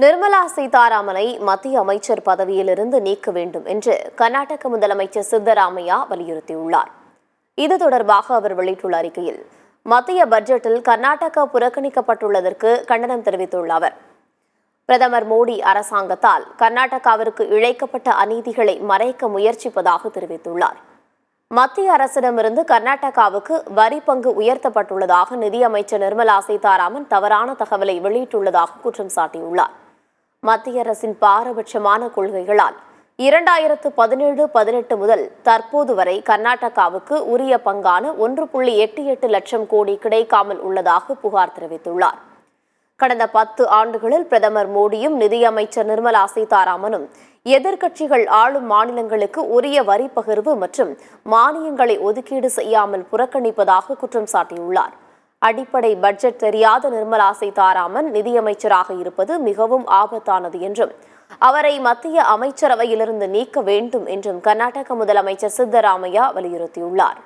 நிர்மலா சீதாராமனை மத்திய அமைச்சர் பதவியிலிருந்து நீக்க வேண்டும் என்று கர்நாடக முதலமைச்சர் சித்தராமையா வலியுறுத்தியுள்ளார். இது தொடர்பாக அவர் வெளியிட்டுள்ள அறிக்கையில், மத்திய பட்ஜெட்டில் கர்நாடகா புறக்கணிக்கப்பட்டுள்ளதற்கு கண்டனம் தெரிவித்துள்ள அவர், பிரதமர் மோடி அரசாங்கத்தால் கர்நாடகாவிற்கு இழைக்கப்பட்ட அநீதிகளை மறைக்க முயற்சிப்பதாக தெரிவித்துள்ளார். மத்திய அரசிடமிருந்து கர்நாடகாவுக்கு வரி பங்கு உயர்த்தப்பட்டுள்ளதாக நிதியமைச்சர் நிர்மலா சீதாராமன் தவறான தகவலை வெளியிட்டுள்ளதாக குற்றம் சாட்டியுள்ளார். மத்திய அரசின் பாரபட்சமான கொள்கைகளால் 2017-18 முதல் தற்போது வரை கர்நாடகாவுக்கு உரிய பங்கான 1.88 லட்சம் கோடி கிடைக்காமல் உள்ளதாக புகார் தெரிவித்துள்ளார். கடந்த 10 ஆண்டுகளில் பிரதமர் மோடியும் நிதியமைச்சர் நிர்மலா சீதாராமனும் எதிர்க்கட்சிகள் ஆளும் மாநிலங்களுக்கு உரிய வரி பகிர்வு மற்றும் மானியங்களை ஒதுக்கீடு செய்யாமல் புறக்கணிப்பதாக குற்றம் சாட்டியுள்ளார். அடிப்படை பட்ஜெட் தெரியாத நிர்மலா சீதாராமன் நிதியமைச்சராக இருப்பது மிகவும் ஆபத்தானது என்றும் அவரை மத்திய அமைச்சரவையிலிருந்து நீக்க வேண்டும் என்றும் கர்நாடக முதலமைச்சர் சித்தராமையா வலியுறுத்தியுள்ளார்.